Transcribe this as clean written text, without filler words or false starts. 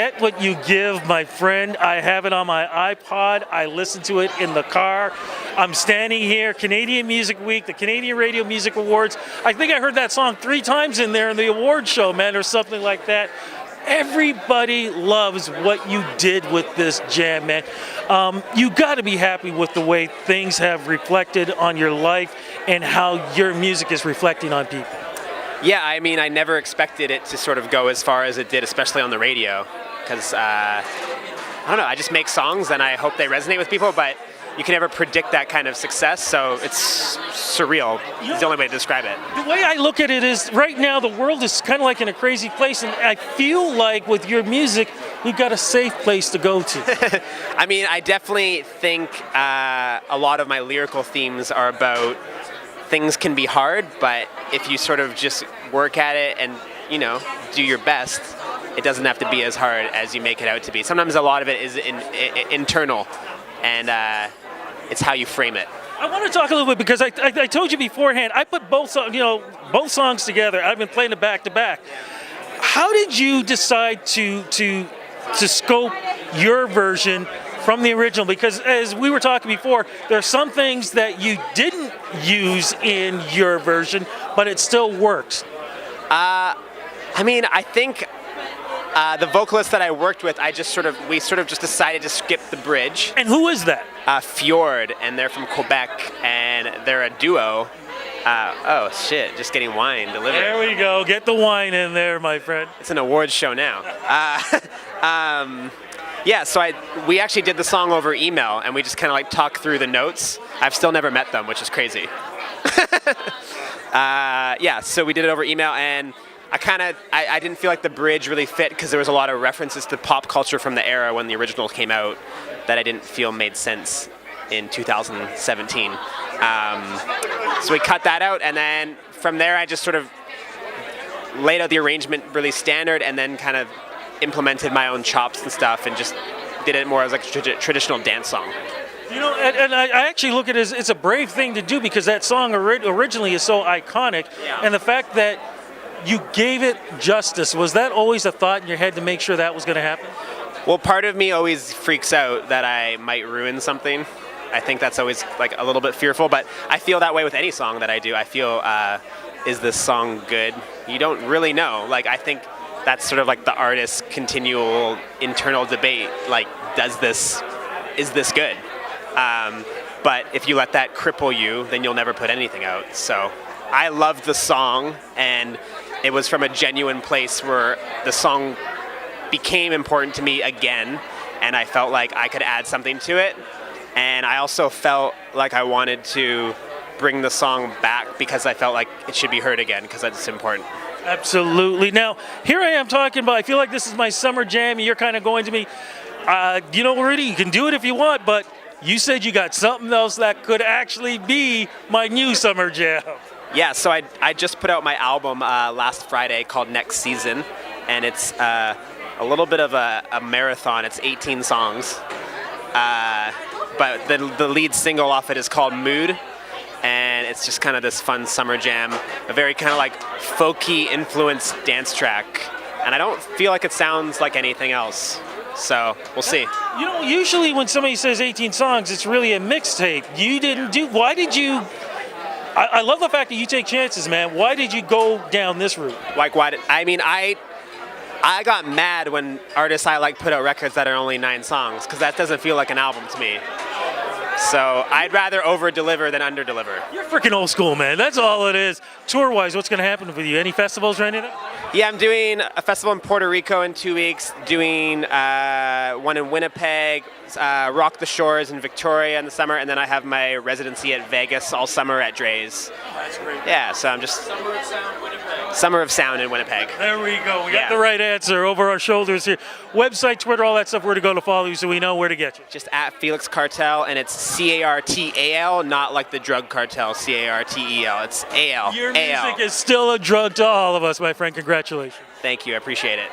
get what you give, my friend. I have it on my iPod. I listen to it in the car. I'm standing here, Canadian Music Week, the Canadian Radio Music Awards. I think I heard that song 3 times in there in the award show, man, or something like that. Everybody loves what you did with this jam, man. You got to be happy with the way things have reflected on your life and how your music is reflecting on people. Yeah, I mean, I never expected it to sort of go as far as it did, especially on the radio, because, I don't know, I just make songs and I hope they resonate with people, but you can never predict that kind of success, so it's surreal. It's the only way to describe it. The way I look at it is, right now the world is kind of like in a crazy place, and I feel like with your music, you've got a safe place to go to. I mean, I definitely think a lot of my lyrical themes are about things can be hard, but if you sort of just work at it and, you know, do your best, it doesn't have to be as hard as you make it out to be. Sometimes a lot of it is internal, and it's how you frame it. I want to talk a little bit because I told you beforehand, I put both songs together. I've been playing it back to back. How did you decide to scope your version from the original? Because as we were talking before, there are some things that you didn't use in your version, but it still works. I mean, I think the vocalist that I worked with, we sort of just decided to skip the bridge. And who is that? Fjord, and they're from Quebec, and they're a duo. Oh shit, just getting wine delivered. There we go, get the wine in there, my friend. It's an awards show now. Yeah, so we actually did the song over email, and we just kind of like talked through the notes. I've still never met them, which is crazy. Yeah, so we did it over email, and I didn't feel like the bridge really fit because there was a lot of references to pop culture from the era when the original came out that I didn't feel made sense in 2017. So we cut that out, and then from there I just sort of laid out the arrangement really standard, and then kind of implemented my own chops and stuff, and just did it more as like a traditional dance song. You know, and I actually look at it as it's a brave thing to do because that song originally is so iconic, Yeah. and the fact that you gave it justice, was that always a thought in your head to make sure that was going to happen? Well, part of me always freaks out that I might ruin something. I think that's always like a little bit fearful, but I feel that way with any song that I do. I feel, is this song good? You don't really know. Like, I think that's sort of like the artist's continual internal debate. Like, is this good? But if you let that cripple you, then you'll never put anything out. So I loved the song, and it was from a genuine place where the song became important to me again, and I felt like I could add something to it. And I also felt like I wanted to bring the song back because I felt like it should be heard again because it's important. Absolutely. Now, here I am talking about, I feel like this is my summer jam, and you're kind of going to me, you know, Rudy, you can do it if you want, but you said you got something else that could actually be my new summer jam. Yeah, so I just put out my album last Friday called Next Season, and it's a little bit of a marathon. It's 18 songs, but the lead single off it is called Mood, and it's just kind of this fun summer jam, a very kind of like folky influenced dance track, and I don't feel like it sounds like anything else. So we'll see. You know, usually when somebody says 18 songs, it's really a mixtape. You didn't do. Why did you? I love the fact that you take chances, man. Why did you go down this route? Like, why? I got mad when artists I like put out records that are only 9 songs, because that doesn't feel like an album to me. So I'd rather over-deliver than under-deliver. You're freaking old school, man. That's all it is. Tour-wise, what's going to happen with you? Any festivals or anything? Yeah, I'm doing a festival in Puerto Rico in 2 weeks, doing one in Winnipeg, Rock the Shores in Victoria in the summer, and then I have my residency at Vegas all summer at Dre's. Oh, that's great. Yeah, so I'm just... Summer of Sound, Winnipeg. Summer of Sound in Winnipeg. There we go. We got the right answer over our shoulders here. Website, Twitter, all that stuff, where to go to follow you so we know where to get you. Just at Felix Cartal, and it's Cartal, not like the drug cartel, Cartel. It's A-L. Your music is still a drug to all of us, my friend. Congratulations. Thank you. I appreciate it.